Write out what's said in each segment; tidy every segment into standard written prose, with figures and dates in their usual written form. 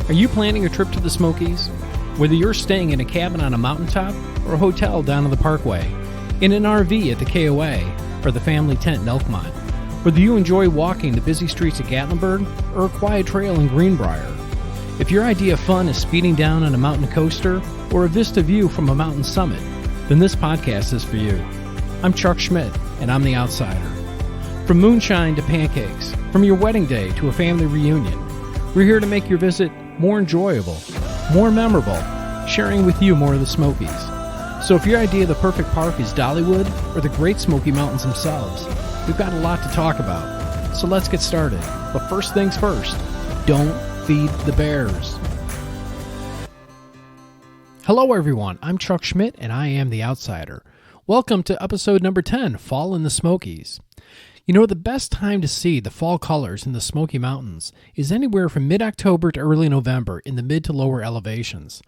Are you planning a trip to the Smokies? Whether you're staying in a cabin on a mountaintop or a hotel down on the Parkway, in an RV at the KOA, or the family tent in Elkmont, whether you enjoy walking the busy streets of Gatlinburg or a quiet trail in Greenbrier, if your idea of fun is speeding down on a mountain coaster or a vista view from a mountain summit, then this podcast is for you. I'm Chuck Schmidt, and I'm the Outsider. From moonshine to pancakes, from your wedding day to a family reunion, we're here to make your visit more enjoyable, more memorable, sharing with you more of the Smokies. So if your idea of the perfect park is Dollywood or the Great Smoky Mountains themselves, we've got a lot to talk about. So let's get started. But first things first, don't feed the bears. Hello everyone, I'm Chuck Schmidt and I am the Outsider. Welcome to episode number 10, Fall in the Smokies. You know, the best time to see the fall colors in the Smoky Mountains is anywhere from mid-October to early November in the mid to lower elevations.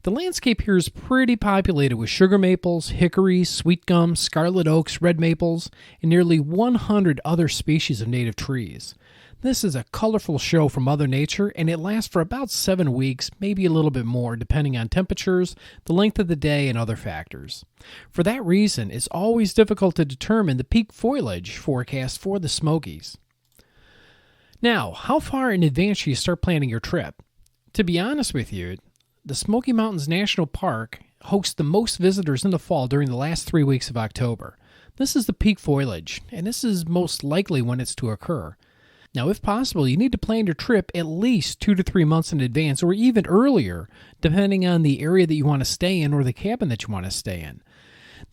The landscape here is pretty populated with sugar maples, hickories, sweet gums, scarlet oaks, red maples, and nearly 100 other species of native trees. This is a colorful show from Mother Nature, and it lasts for about 7 weeks, maybe a little bit more, depending on temperatures, the length of the day, and other factors. For that reason, it's always difficult to determine the peak foliage forecast for the Smokies. Now, how far in advance should you start planning your trip? To be honest with you, the Smoky Mountains National Park hosts the most visitors in the fall during the last 3 weeks of October. This is the peak foliage, and this is most likely when it's to occur. Now, if possible, you need to plan your trip at least 2 to 3 months in advance or even earlier, depending on the area that you want to stay in or the cabin that you want to stay in.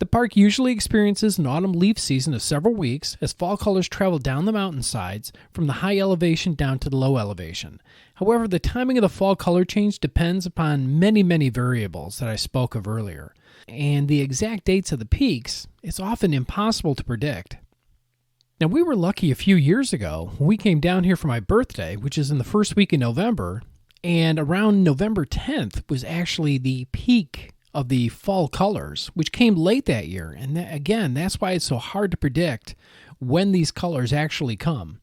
The park usually experiences an autumn leaf season of several weeks as fall colors travel down the mountainsides from the high elevation down to the low elevation. However, the timing of the fall color change depends upon many variables that I spoke of earlier, and the exact dates of the peaks is often impossible to predict. Now, we were lucky a few years ago when we came down here for my birthday, which is in the first week in November, and around November 10th was actually the peak of the fall colors, which came late that year. And again, that's why it's so hard to predict when these colors actually come.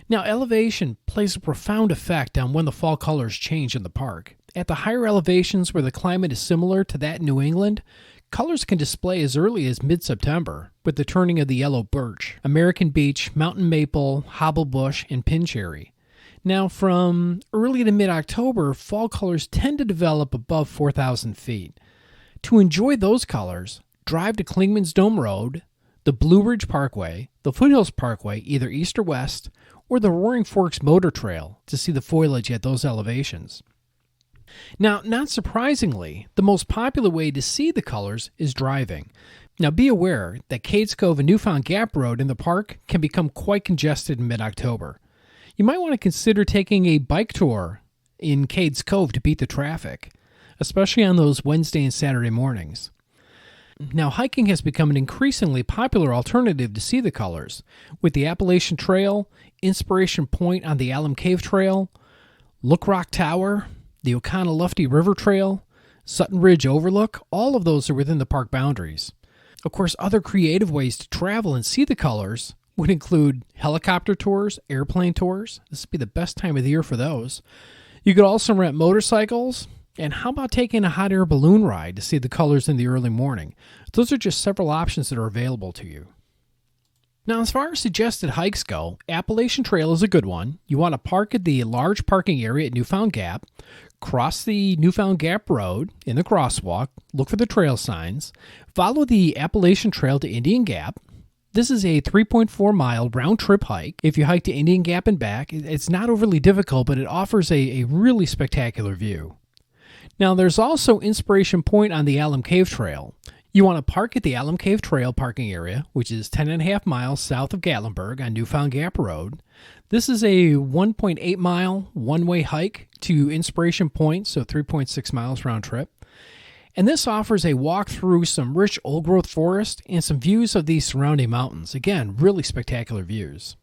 Now, elevation plays a profound effect on when the fall colors change in the park. At the higher elevations where the climate is similar to that in New England, colors can display as early as mid-September with the turning of the yellow birch, American beech, mountain maple, hobblebush, and pin cherry. Now, from early to mid-October, fall colors tend to develop above 4,000 feet. To enjoy those colors, drive to Clingman's Dome Road, the Blue Ridge Parkway, the Foothills Parkway, either east or west, or the Roaring Forks Motor Trail to see the foliage at those elevations. Now, not surprisingly, the most popular way to see the colors is driving. Now, be aware that Cades Cove and Newfound Gap Road in the park can become quite congested in mid-October. You might want to consider taking a bike tour in Cades Cove to beat the traffic, especially on those Wednesday and Saturday mornings. Now, hiking has become an increasingly popular alternative to see the colors, with the Appalachian Trail, Inspiration Point on the Alum Cave Trail, Look Rock Tower, the Oconaluftee River Trail, Sutton Ridge Overlook, all of those are within the park boundaries. Of course, other creative ways to travel and see the colors would include helicopter tours, airplane tours. This would be the best time of the year for those. You could also rent motorcycles, and how about taking a hot air balloon ride to see the colors in the early morning? Those are just several options that are available to you. Now, as far as suggested hikes go, Appalachian Trail is a good one. You want to park at the large parking area at Newfound Gap, cross the Newfound Gap Road in the crosswalk, look for the trail signs, follow the Appalachian Trail to Indian Gap. This is a 3.4-mile round-trip hike. If you hike to Indian Gap and back, it's not overly difficult, but it offers a really spectacular view. Now, there's also Inspiration Point on the Alum Cave Trail. You want to park at the Alum Cave Trail parking area, which is 10.5 miles south of Gatlinburg on Newfound Gap Road. This is a 1.8-mile one-way hike to Inspiration Point, so 3.6 miles round trip. And this offers a walk through some rich old-growth forest and some views of the surrounding mountains. Again, really spectacular views.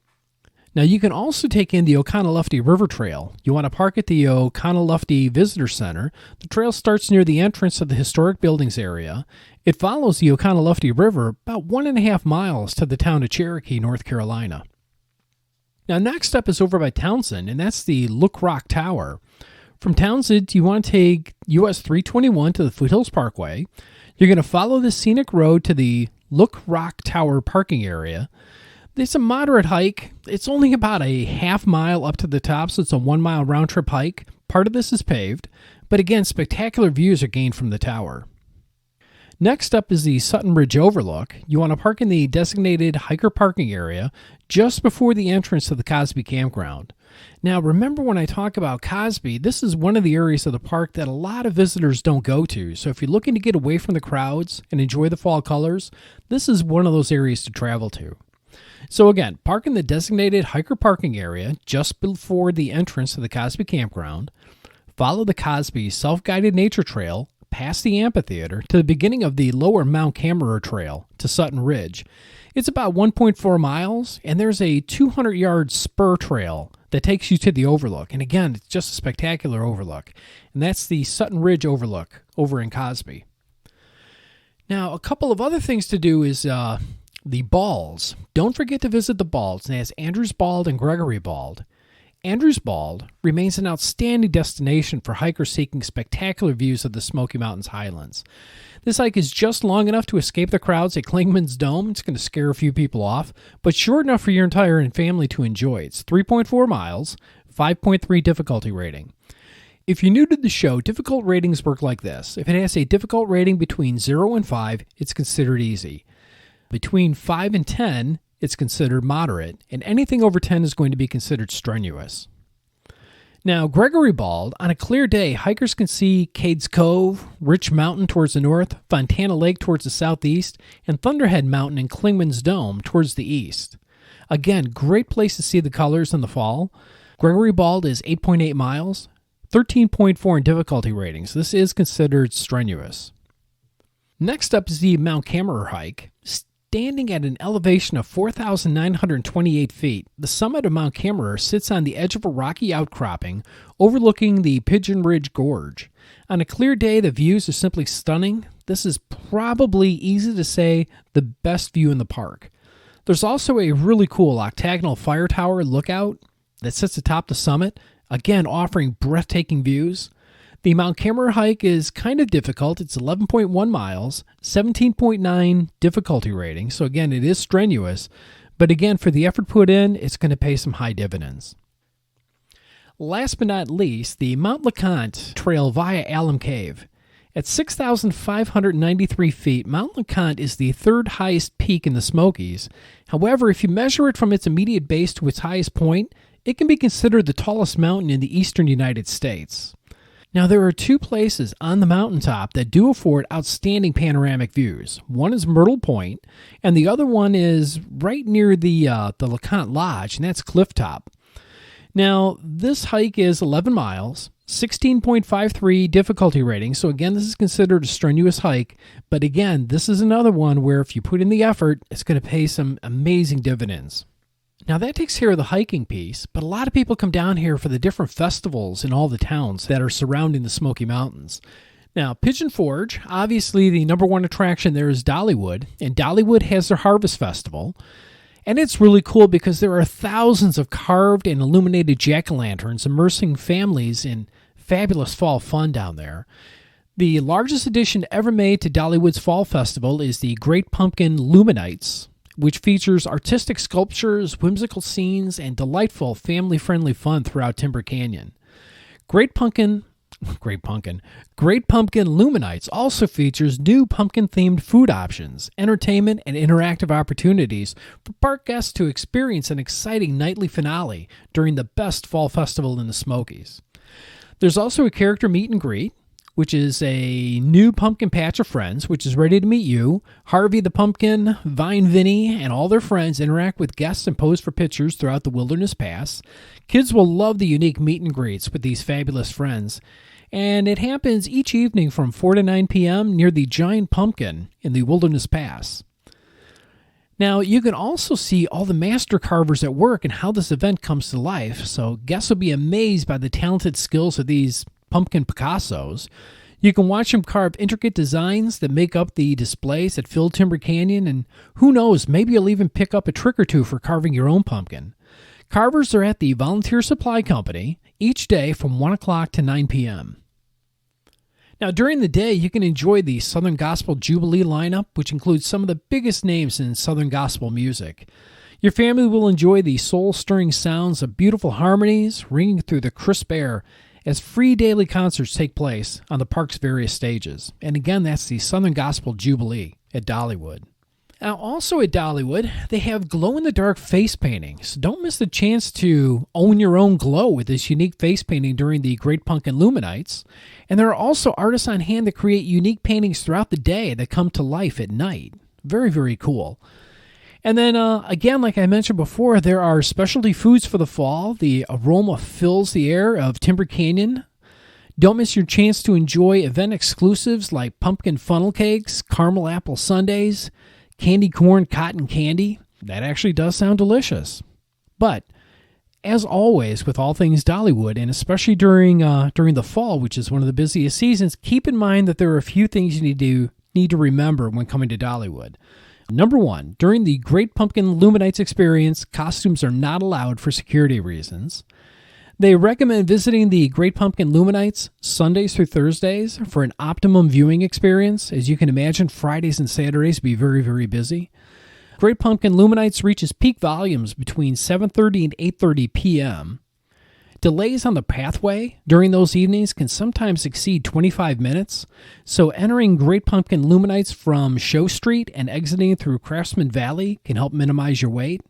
Now, you can also take in the Oconaluftee River Trail. You want to park at the Oconaluftee Visitor Center. The trail starts near the entrance of the historic buildings area. It follows the Oconaluftee River about 1.5 miles to the town of Cherokee, North Carolina. Now, next up is over by Townsend, and that's the Look Rock Tower. From Townsend, you want to take US 321 to the Foothills Parkway. You're going to follow the scenic road to the Look Rock Tower parking area. It's a moderate hike. It's only about a half mile up to the top, so it's a 1 mile round trip hike. Part of this is paved, but again, spectacular views are gained from the tower. Next up is the Sutton Ridge Overlook. You want to park in the designated hiker parking area just before the entrance to the Cosby Campground. Now, remember when I talk about Cosby, this is one of the areas of the park that a lot of visitors don't go to. So if you're looking to get away from the crowds and enjoy the fall colors, this is one of those areas to travel to. So again, park in the designated hiker parking area just before the entrance to the Cosby Campground. Follow the Cosby self-guided nature trail past the amphitheater to the beginning of the lower Mount Camerer Trail to Sutton Ridge. It's about 1.4 miles, and there's a 200-yard spur trail that takes you to the overlook. And again, it's just a spectacular overlook. And that's the Sutton Ridge Overlook over in Cosby. Now, a couple of other things to do is the Balds. Don't forget to visit the Balds. And that's Andrews Bald and Gregory Bald. Andrews Bald remains an outstanding destination for hikers seeking spectacular views of the Smoky Mountains highlands. This hike is just long enough to escape the crowds at Klingman's Dome. It's going to scare a few people off, but short enough for your entire family to enjoy. It's 3.4 miles, 5.3 difficulty rating. If you're new to the show, difficult ratings work like this. If it has a difficult rating between 0 and 5, it's considered easy. Between 5 and 10, it's considered moderate, and anything over 10 is going to be considered strenuous. Now, Gregory Bald, on a clear day, hikers can see Cades Cove, Rich Mountain towards the north, Fontana Lake towards the southeast, and Thunderhead Mountain and Klingman's Dome towards the east. Again, great place to see the colors in the fall. Gregory Bald is 8.8 miles, 13.4 in difficulty ratings. This is considered strenuous. Next up is the Mount Camerer hike. Standing at an elevation of 4,928 feet, the summit of Mount Camerer sits on the edge of a rocky outcropping overlooking the Pigeon Ridge Gorge. On a clear day, the views are simply stunning. This is probably, easy to say, the best view in the park. There's also a really cool octagonal fire tower lookout that sits atop the summit, again offering breathtaking views. The Mount Camerer hike is kind of difficult. It's 11.1 miles, 17.9 difficulty rating. So again, it is strenuous. But again, for the effort put in, it's going to pay some high dividends. Last but not least, the Mount LeConte trail via Alum Cave. At 6,593 feet, Mount LeConte is the third highest peak in the Smokies. However, if you measure it from its immediate base to its highest point, it can be considered the tallest mountain in the eastern United States. Now, there are two places on the mountaintop that do afford outstanding panoramic views. One is Myrtle Point, and the other one is right near the LeConte Lodge, and that's Cliff Top. Now, this hike is 11 miles, 16.53 difficulty rating. So again, this is considered a strenuous hike. But again, this is another one where if you put in the effort, it's going to pay some amazing dividends. Now that takes care of the hiking piece, but a lot of people come down here for the different festivals in all the towns that are surrounding the Smoky Mountains. Now, Pigeon Forge, obviously the number one attraction there is Dollywood, and Dollywood has their Harvest Festival. And it's really cool because there are thousands of carved and illuminated jack-o'-lanterns immersing families in fabulous fall fun down there. The largest addition ever made to Dollywood's Fall Festival is the Great Pumpkin Luminites, which features artistic sculptures, whimsical scenes, and delightful family-friendly fun throughout Timber Canyon. Great Pumpkin Luminites also features new pumpkin-themed food options, entertainment, and interactive opportunities for park guests to experience an exciting nightly finale during the best fall festival in the Smokies. There's also a character meet and greet, which is a new pumpkin patch of friends, which is ready to meet you. Harvey the Pumpkin, Vine Vinny, and all their friends interact with guests and pose for pictures throughout the Wilderness Pass. Kids will love the unique meet and greets with these fabulous friends. And it happens each evening from 4 to 9 p.m. near the giant pumpkin in the Wilderness Pass. Now, you can also see all the master carvers at work and how this event comes to life, so guests will be amazed by the talented skills of these pumpkin Picassos. You can watch them carve intricate designs that make up the displays that fill Timber Canyon, and who knows, maybe you'll even pick up a trick or two for carving your own pumpkin. Carvers are at the Volunteer Supply Company each day from 1 o'clock to 9 p.m. Now, during the day, you can enjoy the Southern Gospel Jubilee lineup, which includes some of the biggest names in Southern Gospel music. Your family will enjoy the soul-stirring sounds of beautiful harmonies ringing through the crisp air as free daily concerts take place on the park's various stages. And again, that's the Southern Gospel Jubilee at Dollywood. Now, also at Dollywood, they have glow-in-the-dark face paintings. Don't miss the chance to own your own glow with this unique face painting during the Great Pumpkin Illuminates. And there are also artists on hand that create unique paintings throughout the day that come to life at night. Very, very cool. And then, again, like I mentioned before, there are specialty foods for the fall. The aroma fills the air of Timber Canyon. Don't miss your chance to enjoy event exclusives like pumpkin funnel cakes, caramel apple sundaes, candy corn cotton candy. That actually does sound delicious. But as always with all things Dollywood, and especially during the fall, which is one of the busiest seasons, keep in mind that there are a few things you need to remember when coming to Dollywood. Number one, during the Great Pumpkin Illuminates experience, costumes are not allowed for security reasons. They recommend visiting the Great Pumpkin Illuminates Sundays through Thursdays for an optimum viewing experience. As you can imagine, Fridays and Saturdays be very, very busy. Great Pumpkin Illuminates reaches peak volumes between 7:30 and 8:30 p.m. Delays on the pathway during those evenings can sometimes exceed 25 minutes, so entering Great Pumpkin Illuminates from Show Street and exiting through Craftsman Valley can help minimize your wait.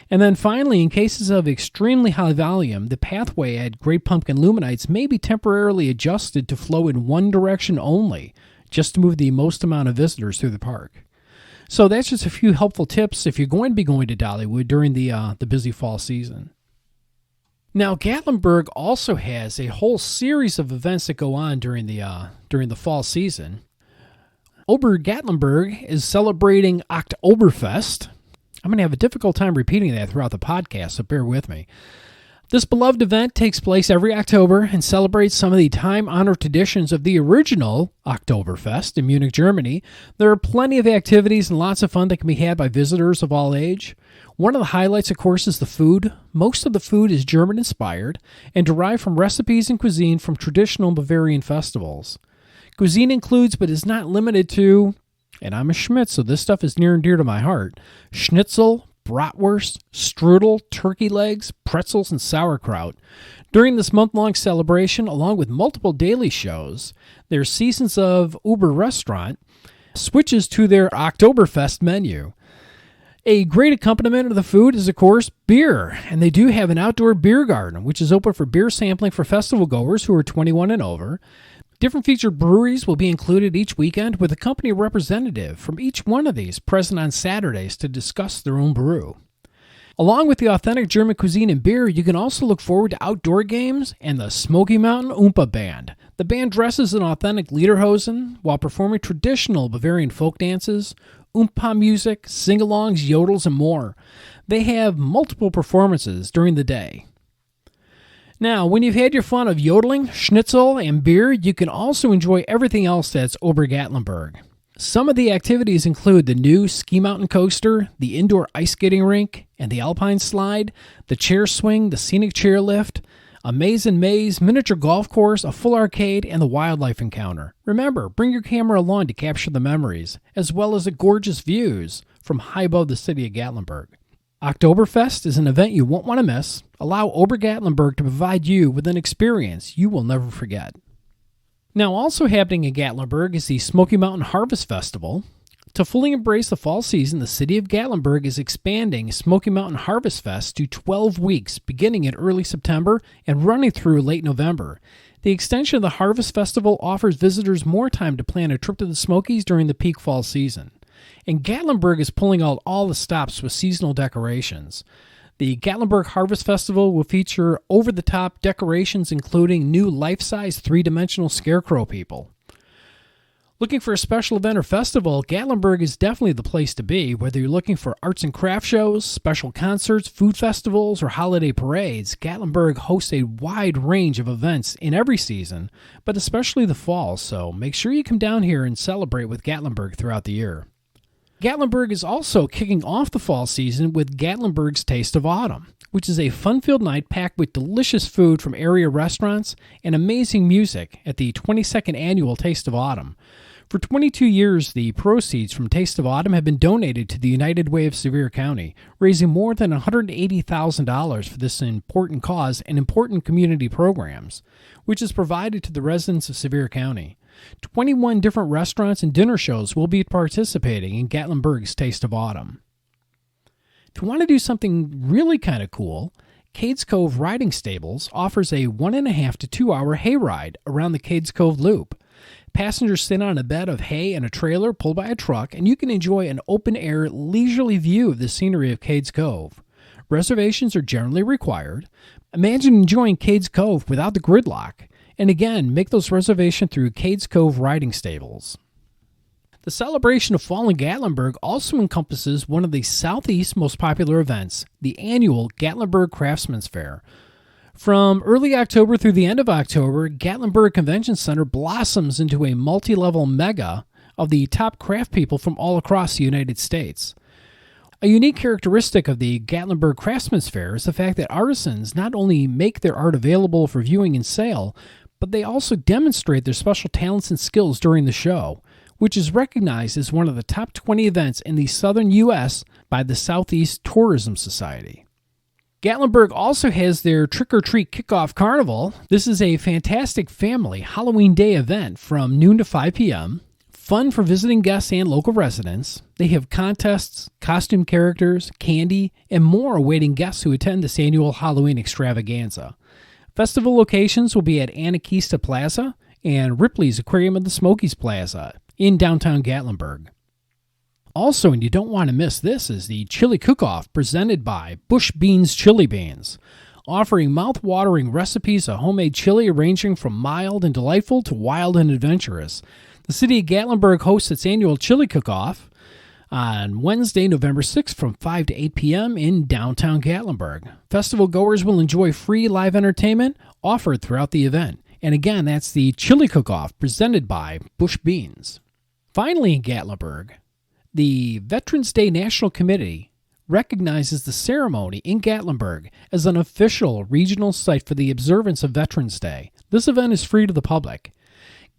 And then finally, in cases of extremely high volume, the pathway at Great Pumpkin Illuminates may be temporarily adjusted to flow in one direction only, just to move the most amount of visitors through the park. So that's just a few helpful tips if you're going to be going to Dollywood during the busy fall season. Now, Gatlinburg also has a whole series of events that go on during the fall season. Ober Gatlinburg is celebrating Oktoberfest. I'm going to have a difficult time repeating that throughout the podcast, so bear with me. This beloved event takes place every October and celebrates some of the time-honored traditions of the original Oktoberfest in Munich, Germany. There are plenty of activities and lots of fun that can be had by visitors of all age. One of the highlights, of course, is the food. Most of the food is German-inspired and derived from recipes and cuisine from traditional Bavarian festivals. Cuisine includes, but is not limited to, and I'm a Schmidt, so this stuff is near and dear to my heart, schnitzel, bratwurst, strudel, turkey legs, pretzels, and sauerkraut. During this month-long celebration, along with multiple daily shows, their Seasons of Uber restaurant switches to their Oktoberfest menu. A great accompaniment of the food is, of course, beer, and they do have an outdoor beer garden, which is open for beer sampling for festival goers who are 21 and over. Different featured breweries will be included each weekend with a company representative from each one of these present on Saturdays to discuss their own brew. Along with the authentic German cuisine and beer, you can also look forward to outdoor games and the Smoky Mountain Oompa Band. The band dresses in authentic lederhosen while performing traditional Bavarian folk dances, Oompa music, sing-alongs, yodels, and more. They have multiple performances during the day. Now, when you've had your fun of yodeling, schnitzel, and beer, you can also enjoy everything else that's Ober-Gatlinburg. Some of the activities include the new ski mountain coaster, the indoor ice skating rink, and the alpine slide, the chair swing, the scenic chairlift, a maze and maze, miniature golf course, a full arcade, and the wildlife encounter. Remember, bring your camera along to capture the memories, as well as the gorgeous views from high above the city of Gatlinburg. Oktoberfest is an event you won't want to miss. Allow Ober-Gatlinburg to provide you with an experience you will never forget. Now, also happening in Gatlinburg is the Smoky Mountain Harvest Festival. To fully embrace the fall season, the city of Gatlinburg is expanding Smoky Mountain Harvest Fest to 12 weeks, beginning in early September and running through late November. The extension of the Harvest Festival offers visitors more time to plan a trip to the Smokies during the peak fall season. And Gatlinburg is pulling out all the stops with seasonal decorations. The Gatlinburg Harvest Festival will feature over-the-top decorations including new life-size three-dimensional scarecrow people. Looking for a special event or festival, Gatlinburg is definitely the place to be, whether you're looking for arts and craft shows, special concerts, food festivals, or holiday parades. Gatlinburg hosts a wide range of events in every season, but especially the fall, so make sure you come down here and celebrate with Gatlinburg throughout the year. Gatlinburg is also kicking off the fall season with Gatlinburg's Taste of Autumn, which is a fun-filled night packed with delicious food from area restaurants and amazing music at the 22nd Annual Taste of Autumn. For 22 years, the proceeds from Taste of Autumn have been donated to the United Way of Sevier County, raising more than $180,000 for this important cause and important community programs, which is provided to the residents of Sevier County. 21 different restaurants and dinner shows will be participating in Gatlinburg's Taste of Autumn. If you want to do something really kind of cool, Cades Cove Riding Stables offers a 1.5 to 2 hour hayride around the Cades Cove Loop. Passengers sit on a bed of hay and a trailer pulled by a truck, and you can enjoy an open-air, leisurely view of the scenery of Cades Cove. Reservations are generally required. Imagine enjoying Cades Cove without the gridlock. And again, make those reservations through Cades Cove Riding Stables. The celebration of fall in Gatlinburg also encompasses one of the Southeast's most popular events, the annual Gatlinburg Craftsman's Fair. From early October through the end of October, Gatlinburg Convention Center blossoms into a multi-level mega of the top craft people from all across the United States. A unique characteristic of the Gatlinburg Craftsman's Fair is the fact that artisans not only make their art available for viewing and sale, but they also demonstrate their special talents and skills during the show, which is recognized as one of the top 20 events in the southern U.S. by the Southeast Tourism Society. Gatlinburg also has their Trick or Treat Kickoff Carnival. This is a fantastic family Halloween Day event from noon to 5 p.m. Fun for visiting guests and local residents. They have contests, costume characters, candy, and more awaiting guests who attend this annual Halloween extravaganza. Festival locations will be at Anakeesta Plaza and Ripley's Aquarium of the Smokies Plaza in downtown Gatlinburg. Also, and you don't want to miss this, is the Chili Cook-Off presented by Bush Beans Chili Beans, offering mouth-watering recipes of homemade chili ranging from mild and delightful to wild and adventurous. The city of Gatlinburg hosts its annual Chili Cook-Off on Wednesday, November 6th from 5 to 8 p.m. in downtown Gatlinburg. Festival goers will enjoy free live entertainment offered throughout the event. And again, that's the Chili Cook-Off presented by Bush Beans. Finally in Gatlinburg, the Veterans Day National Committee recognizes the ceremony in Gatlinburg as an official regional site for the observance of Veterans Day. This event is free to the public.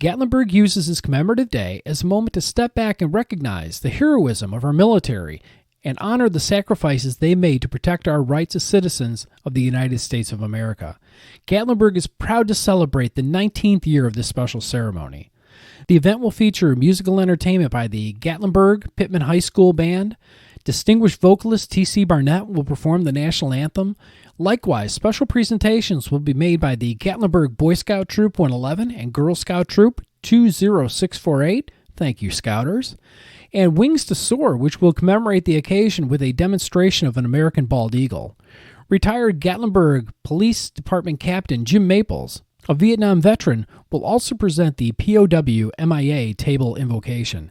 Gatlinburg uses this commemorative day as a moment to step back and recognize the heroism of our military and honor the sacrifices they made to protect our rights as citizens of the United States of America. Gatlinburg is proud to celebrate the 19th year of this special ceremony. The event will feature musical entertainment by the Gatlinburg Pittman High School Band. Distinguished vocalist T.C. Barnett will perform the national anthem. Likewise, special presentations will be made by the Gatlinburg Boy Scout Troop 111 and Girl Scout Troop 20648. Thank you, Scouters. And Wings to Soar, which will commemorate the occasion with a demonstration of an American bald eagle. Retired Gatlinburg Police Department Captain Jim Maples, a Vietnam veteran, will also present the POW MIA table invocation.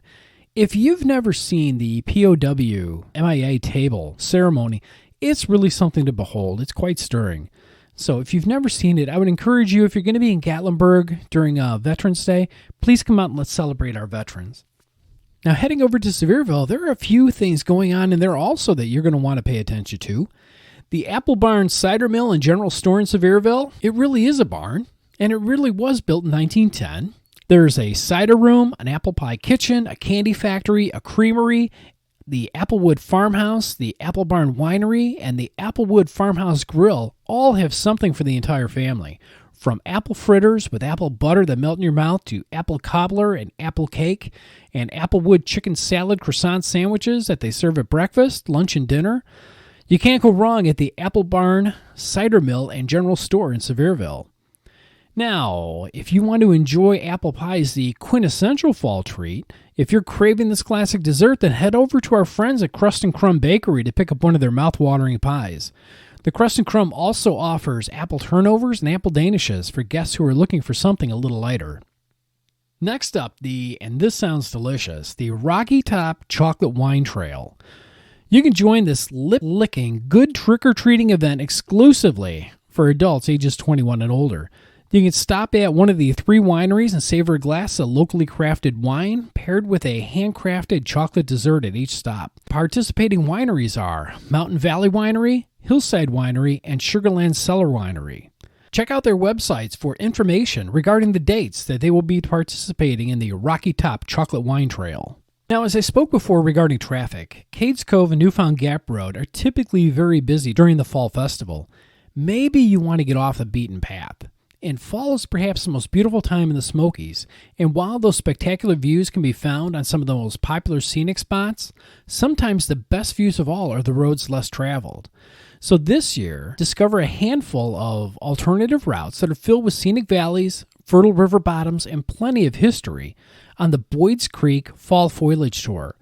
If you've never seen the POW MIA table ceremony, it's really something to behold. It's quite stirring. So if you've never seen it, I would encourage you, if you're going to be in Gatlinburg during Veterans Day, please come out and let's celebrate our veterans. Now, heading over to Sevierville, there are a few things going on in there also that you're going to want to pay attention to. The Apple Barn Cider Mill and General Store in Sevierville, it really is a barn. And it really was built in 1910. There's a cider room, an apple pie kitchen, a candy factory, a creamery, the Applewood Farmhouse, the Apple Barn Winery, and the Applewood Farmhouse Grill all have something for the entire family. From apple fritters with apple butter that melt in your mouth to apple cobbler and apple cake and Applewood chicken salad croissant sandwiches that they serve at breakfast, lunch, and dinner. You can't go wrong at the Apple Barn Cider Mill and General Store in Sevierville. Now, if you want to enjoy apple pie as the quintessential fall treat, if you're craving this classic dessert, then head over to our friends at Crust and Crumb Bakery to pick up one of their mouth-watering pies. The Crust and Crumb also offers apple turnovers and apple danishes for guests who are looking for something a little lighter. Next up, and this sounds delicious, the Rocky Top Chocolate Wine Trail. You can join this lip-licking, good trick-or-treating event exclusively for adults ages 21 and older. You can stop at one of the 3 wineries and savor a glass of locally crafted wine paired with a handcrafted chocolate dessert at each stop. Participating wineries are Mountain Valley Winery, Hillside Winery, and Sugarland Cellar Winery. Check out their websites for information regarding the dates that they will be participating in the Rocky Top Chocolate Wine Trail. Now, as I spoke before regarding traffic, Cades Cove and Newfound Gap Road are typically very busy during the Fall Festival. Maybe you want to get off the beaten path. And fall is perhaps the most beautiful time in the Smokies, and while those spectacular views can be found on some of the most popular scenic spots, sometimes the best views of all are the roads less traveled. So this year, discover a handful of alternative routes that are filled with scenic valleys, fertile river bottoms, and plenty of history on the Boyd's Creek Fall Foliage Tour.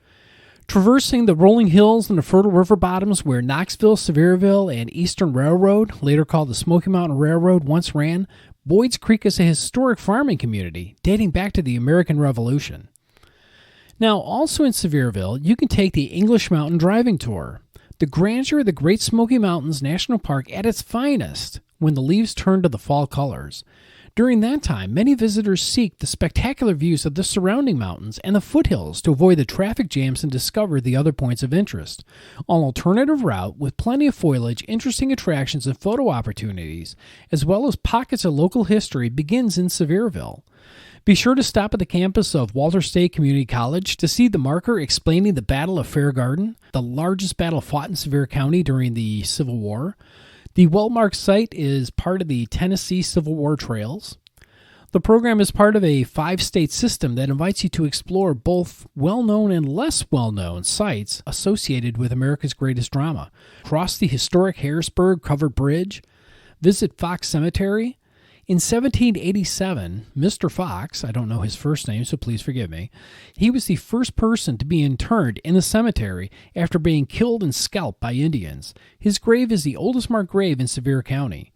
Traversing the rolling hills and the fertile river bottoms where Knoxville, Sevierville, and Eastern Railroad, later called the Smoky Mountain Railroad, once ran, Boyd's Creek is a historic farming community dating back to the American Revolution. Now, also in Sevierville, you can take the English Mountain Driving Tour. The grandeur of the Great Smoky Mountains National Park at its finest when the leaves turn to the fall colors. During that time, many visitors seek the spectacular views of the surrounding mountains and the foothills to avoid the traffic jams and discover the other points of interest. An alternative route with plenty of foliage, interesting attractions, and photo opportunities, as well as pockets of local history, begins in Sevierville. Be sure to stop at the campus of Walter State Community College to see the marker explaining the Battle of Fair Garden, the largest battle fought in Sevier County during the Civil War. The well-marked site is part of the Tennessee Civil War Trails. The program is part of a 5-state system that invites you to explore both well-known and less well-known sites associated with America's greatest drama. Cross the historic Harrisburg Covered Bridge, visit Fox Cemetery. In 1787, Mr. Fox, I don't know his first name, so please forgive me, he was the first person to be interred in the cemetery after being killed and scalped by Indians. His grave is the oldest marked grave in Sevier County.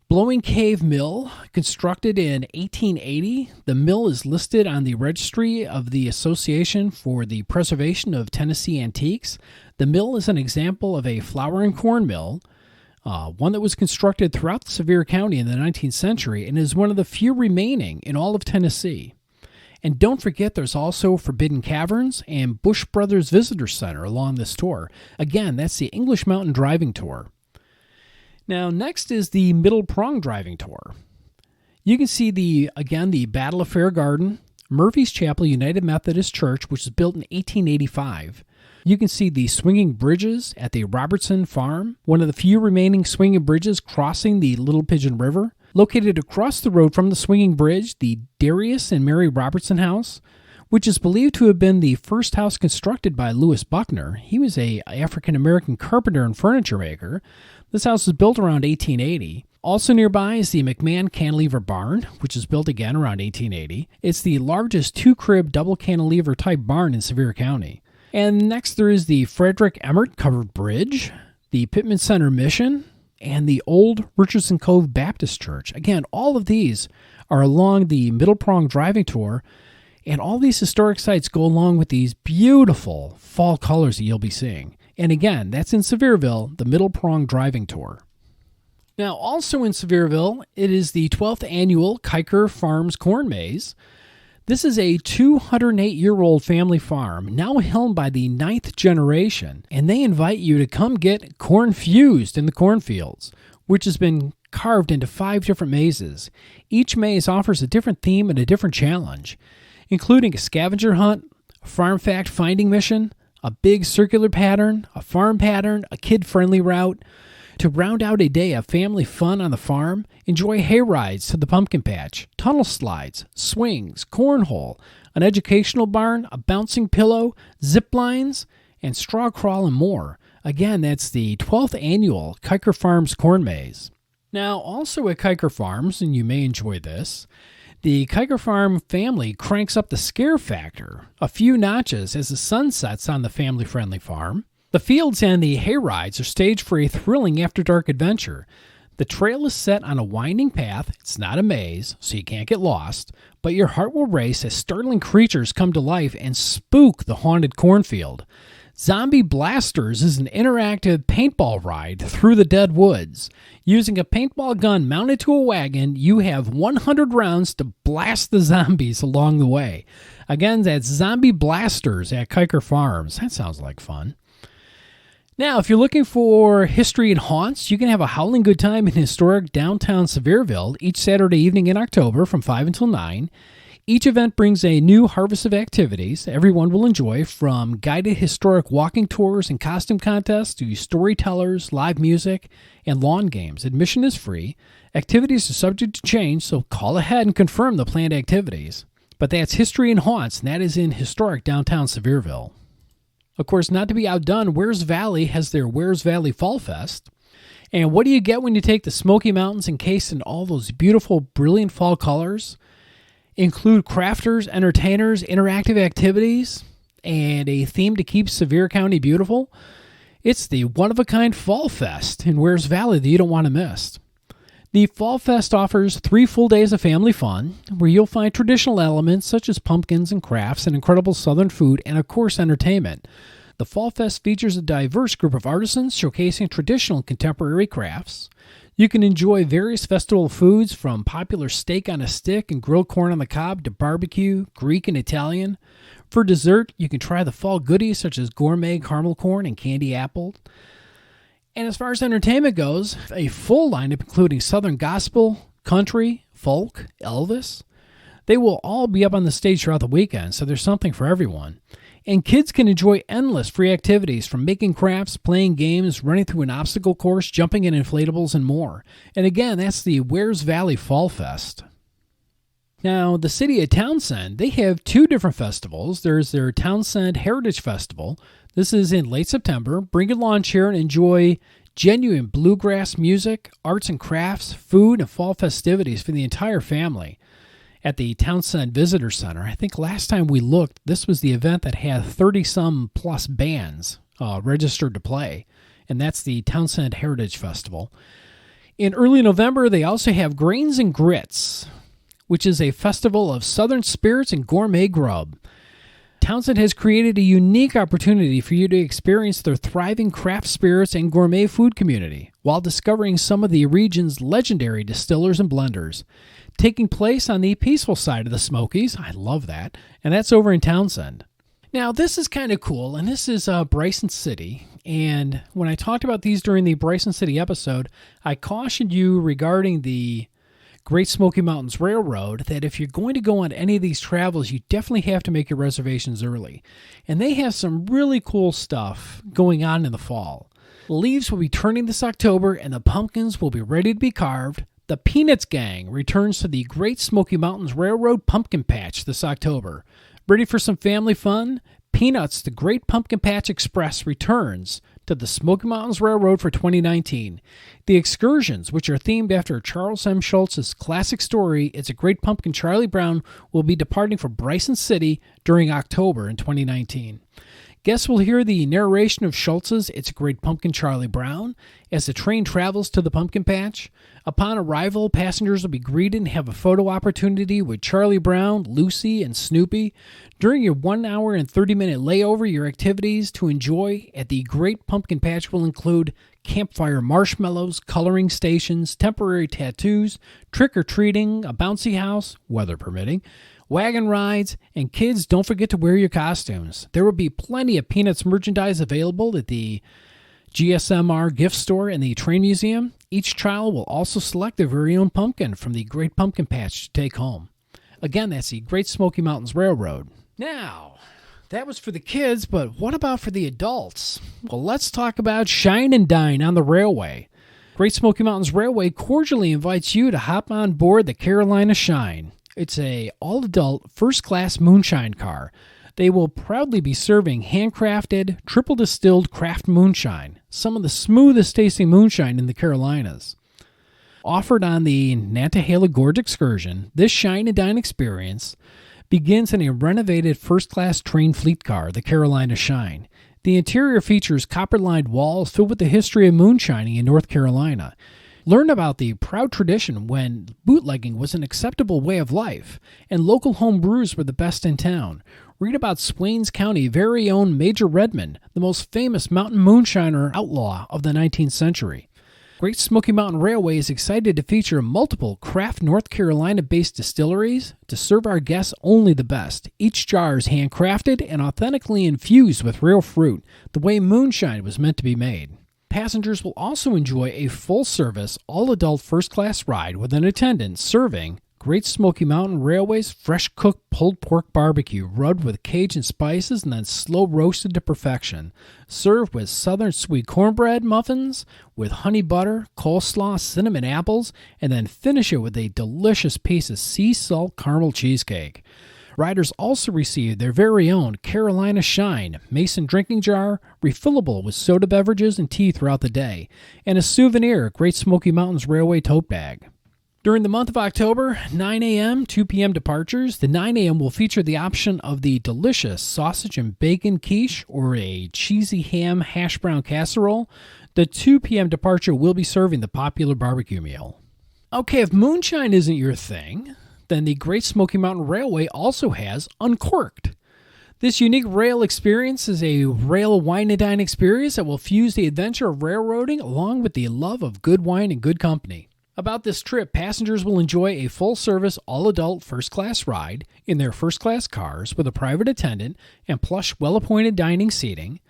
Blowing Cave Mill, constructed in 1880, the mill is listed on the registry of the Association for the Preservation of Tennessee Antiques. The mill is an example of a flour and corn mill, one that was constructed throughout Sevier County in the 19th century and is one of the few remaining in all of Tennessee. And don't forget there's also Forbidden Caverns and Bush Brothers Visitor Center along this tour. Again, that's the English Mountain Driving Tour. Now, next is the Middle Prong Driving Tour. You can see the Battle of Fair Garden, Murphy's Chapel United Methodist Church, which was built in 1885. You can see the swinging bridges at the Robertson Farm, one of the few remaining swinging bridges crossing the Little Pigeon River. Located across the road from the swinging bridge, the Darius and Mary Robertson House, which is believed to have been the first house constructed by Louis Buckner. He was an African-American carpenter and furniture maker. This house was built around 1880. Also nearby is the McMahon Cantilever Barn, which was built again around 1880. It's the largest two-crib double cantilever type barn in Sevier County. And next there is the Frederick Emmert Covered Bridge, the Pittman Center Mission, and the Old Richardson Cove Baptist Church. Again, all of these are along the Middle Prong Driving Tour, and all these historic sites go along with these beautiful fall colors that you'll be seeing. And again, that's in Sevierville, the Middle Prong Driving Tour. Now, also in Sevierville, it is the 12th annual Kiker Farms Corn Maze. This is a 208-year-old family farm, now helmed by the 9th generation, and they invite you to come get corn fused in the cornfields, which has been carved into 5 different mazes. Each maze offers a different theme and a different challenge, including a scavenger hunt, a farm fact finding mission, a big circular pattern, a farm pattern, a kid-friendly route. To round out a day of family fun on the farm, enjoy hay rides to the pumpkin patch, tunnel slides, swings, cornhole, an educational barn, a bouncing pillow, zip lines, and straw crawl and more. Again, that's the 12th annual Kiker Farms Corn Maze. Now, also at Kiker Farms, and you may enjoy this, the Kiker Farm family cranks up the scare factor a few notches as the sun sets on the family-friendly farm. The fields and the hay rides are staged for a thrilling after-dark adventure. The trail is set on a winding path. It's not a maze, so you can't get lost, but your heart will race as startling creatures come to life and spook the haunted cornfield. Zombie Blasters is an interactive paintball ride through the dead woods. Using a paintball gun mounted to a wagon, you have 100 rounds to blast the zombies along the way. Again, that's Zombie Blasters at Kiker Farms. That sounds like fun. Now, if you're looking for history and haunts, you can have a howling good time in historic downtown Sevierville each Saturday evening in October from 5 until 9. Each event brings a new harvest of activities everyone will enjoy, from guided historic walking tours and costume contests to storytellers, live music, and lawn games. Admission is free. Activities are subject to change, so call ahead and confirm the planned activities. But that's History and Haunts, and that is in historic downtown Sevierville. Of course, not to be outdone, Wears Valley has their Wears Valley Fall Fest. And what do you get when you take the Smoky Mountains encased in all those beautiful, brilliant fall colors? Include crafters, entertainers, interactive activities, and a theme to keep Sevier County beautiful. It's the one-of-a-kind Fall Fest in Wears Valley that you don't want to miss. The Fall Fest offers 3 full days of family fun, where you'll find traditional elements such as pumpkins and crafts and incredible southern food and, of course, entertainment. The Fall Fest features a diverse group of artisans showcasing traditional and contemporary crafts. You can enjoy various festival foods, from popular steak on a stick and grilled corn on the cob to barbecue, Greek, and Italian. For dessert, you can try the fall goodies such as gourmet caramel corn and candy apple. And as far as entertainment goes, a full lineup including Southern gospel, country, folk, Elvis. They will all be up on the stage throughout the weekend, so there's something for everyone. And kids can enjoy endless free activities, from making crafts, playing games, running through an obstacle course, jumping in inflatables, and more. And again, that's the Wears Valley Fall Fest. Now, the city of Townsend, they have 2 different festivals. There's their Townsend Heritage Festival. This is in late September. Bring your lawn chair and enjoy genuine bluegrass music, arts and crafts, food, and fall festivities for the entire family at the Townsend Visitor Center. I think last time we looked, this was the event that had 30-some plus bands registered to play, and that's the Townsend Heritage Festival. In early November, they also have Grains and Grits, which is a festival of southern spirits and gourmet grub. Townsend has created a unique opportunity for you to experience their thriving craft spirits and gourmet food community while discovering some of the region's legendary distillers and blenders. Taking place on the peaceful side of the Smokies, I love that, and that's over in Townsend. Now, this is kind of cool, and this is Bryson City, and when I talked about these during the Bryson City episode, I cautioned you regarding the Great Smoky Mountains Railroad that if you're going to go on any of these travels, you definitely have to make your reservations early. And they have some really cool stuff going on in the fall. The leaves will be turning this October, and the pumpkins will be ready to be carved. The Peanuts Gang returns to the Great Smoky Mountains Railroad Pumpkin Patch this October. Ready for some family fun? Peanuts, the Great Pumpkin Patch Express, returns to the Smoky Mountains Railroad for 2019. The excursions, which are themed after Charles M. Schultz's classic story, It's a Great Pumpkin, Charlie Brown, will be departing for Bryson City during October in 2019. Guests will hear the narration of Schultz's It's a Great Pumpkin, Charlie Brown as the train travels to the pumpkin patch. Upon arrival, passengers will be greeted and have a photo opportunity with Charlie Brown, Lucy, and Snoopy. During your 1 hour and 30-minute layover, your activities to enjoy at the Great Pumpkin Patch will include campfire marshmallows, coloring stations, temporary tattoos, trick-or-treating, a bouncy house, weather permitting, wagon rides, and kids, don't forget to wear your costumes. There will be plenty of Peanuts merchandise available at the GSMR gift store and the train museum. Each child will also select their very own pumpkin from the Great Pumpkin Patch to take home. Again, that's the Great Smoky Mountains Railroad. Now, that was for the kids, but what about for the adults? Well, let's talk about Shine and Dine on the railway. Great Smoky Mountains Railway cordially invites you to hop on board the Carolina Shine. It's a all-adult, first-class moonshine car. They will proudly be serving handcrafted, triple-distilled craft moonshine, some of the smoothest-tasting moonshine in the Carolinas. Offered on the Nantahala Gorge excursion, this Shine and Dine experience begins in a renovated first-class train fleet car, the Carolina Shine. The interior features copper-lined walls filled with the history of moonshining in North Carolina. Learn about the proud tradition when bootlegging was an acceptable way of life, and local home brews were the best in town. Read about Swains County very own Major Redmond, the most famous mountain moonshiner outlaw of the 19th century. Great Smoky Mountain Railway is excited to feature multiple craft North Carolina-based distilleries to serve our guests only the best. Each jar is handcrafted and authentically infused with real fruit, the way moonshine was meant to be made. Passengers will also enjoy a full-service, all-adult first-class ride with an attendant serving Great Smoky Mountain Railway's fresh-cooked pulled pork barbecue rubbed with Cajun spices and then slow-roasted to perfection. Served with southern sweet cornbread muffins with honey butter, coleslaw, cinnamon apples, and then finish it with a delicious piece of sea salt caramel cheesecake. Riders also receive their very own Carolina Shine mason drinking jar, refillable with soda beverages and tea throughout the day, and a souvenir Great Smoky Mountains Railway tote bag. During the month of October, 9 a.m., 2 p.m. departures. The 9 a.m. will feature the option of the delicious sausage and bacon quiche or a cheesy ham hash brown casserole. The 2 p.m. departure will be serving the popular barbecue meal. Okay, if moonshine isn't your thing, then the Great Smoky Mountain Railway also has Uncorked. This unique rail experience is a rail wine and dine experience that will fuse the adventure of railroading along with the love of good wine and good company. About this trip, passengers will enjoy a full-service, all-adult first-class ride in their first-class cars with a private attendant and plush, well-appointed dining seating.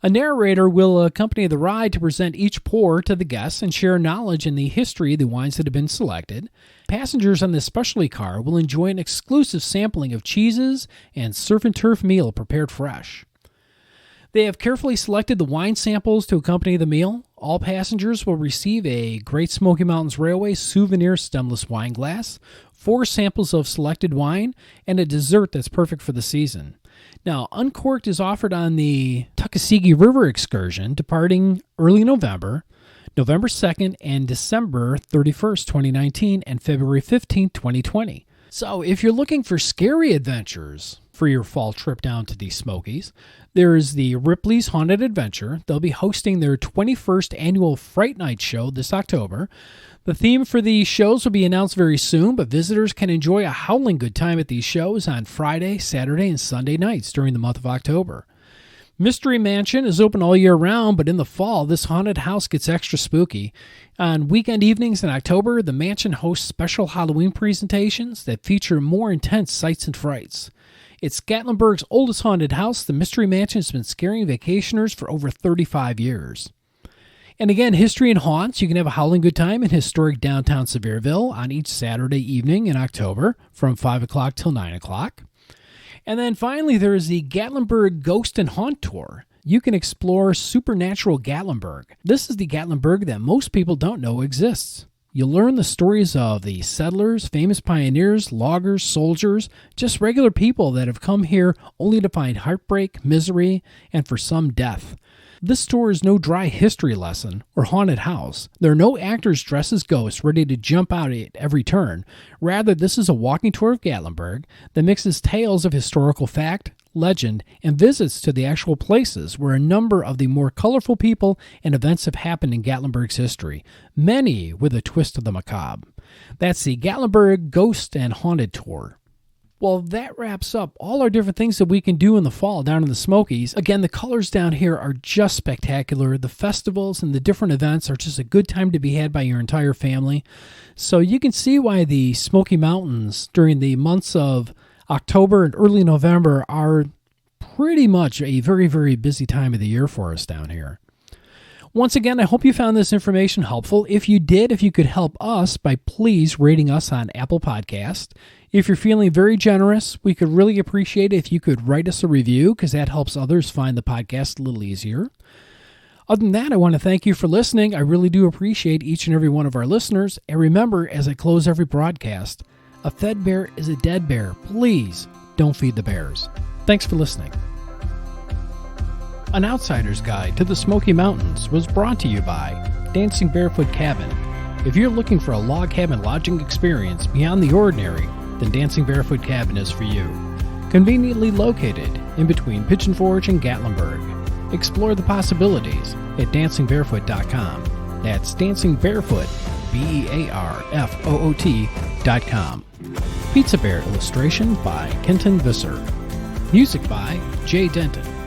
A narrator will accompany the ride to present each pour to the guests and share knowledge in the history of the wines that have been selected. Passengers on this specialty car will enjoy an exclusive sampling of cheeses and surf and turf meal prepared fresh. They have carefully selected the wine samples to accompany the meal. All passengers will receive a Great Smoky Mountains Railway souvenir stemless wine glass, 4 samples of selected wine, and a dessert that's perfect for the season. Now, Uncorked is offered on the Tuckasegee River excursion departing early November, November 2nd, and December 31st, 2019, and February 15th, 2020. So, if you're looking for scary adventures for your fall trip down to the Smokies, there is the Ripley's Haunted Adventure. They'll be hosting their 21st annual Fright Night show this October. The theme for these shows will be announced very soon, but visitors can enjoy a howling good time at these shows on Friday, Saturday, and Sunday nights during the month of October. Mystery Mansion is open all year round, but in the fall, this haunted house gets extra spooky. On weekend evenings in October, the mansion hosts special Halloween presentations that feature more intense sights and frights. It's Gatlinburg's oldest haunted house. The Mystery Mansion has been scaring vacationers for over 35 years. And again, History and Haunts. You can have a howling good time in historic downtown Sevierville on each Saturday evening in October from 5 o'clock till 9 o'clock. And then finally, there is the Gatlinburg Ghost and Haunt Tour. You can explore supernatural Gatlinburg. This is the Gatlinburg that most people don't know exists. You'll learn the stories of the settlers, famous pioneers, loggers, soldiers, just regular people that have come here only to find heartbreak, misery, and for some death. This tour is no dry history lesson or haunted house. There are no actors dressed as ghosts ready to jump out at every turn. Rather, this is a walking tour of Gatlinburg that mixes tales of historical fact, legend, and visits to the actual places where a number of the more colorful people and events have happened in Gatlinburg's history, many with a twist of the macabre. That's the Gatlinburg Ghost and Haunted Tour. Well, that wraps up all our different things that we can do in the fall down in the Smokies. Again, the colors down here are just spectacular. The festivals and the different events are just a good time to be had by your entire family. So you can see why the Smoky Mountains during the months of October and early November are pretty much a very, very busy time of the year for us down here. Once again, I hope you found this information helpful. If you did, if you could help us by please rating us on Apple Podcast. If you're feeling very generous, we could really appreciate it if you could write us a review because that helps others find the podcast a little easier. Other than that, I want to thank you for listening. I really do appreciate each and every one of our listeners. And remember, as I close every broadcast, a fed bear is a dead bear. Please don't feed the bears. Thanks for listening. An Outsider's Guide to the Smoky Mountains was brought to you by Dancing Barefoot Cabin. If you're looking for a log cabin lodging experience beyond the ordinary, then Dancing Barefoot Cabin is for you. Conveniently located in between Pigeon Forge and Gatlinburg. Explore the possibilities at dancingbarefoot.com. That's dancingbarefoot, BEARFOOT.com. Pizza Bear illustration by Kenton Visser. Music by Jay Denton.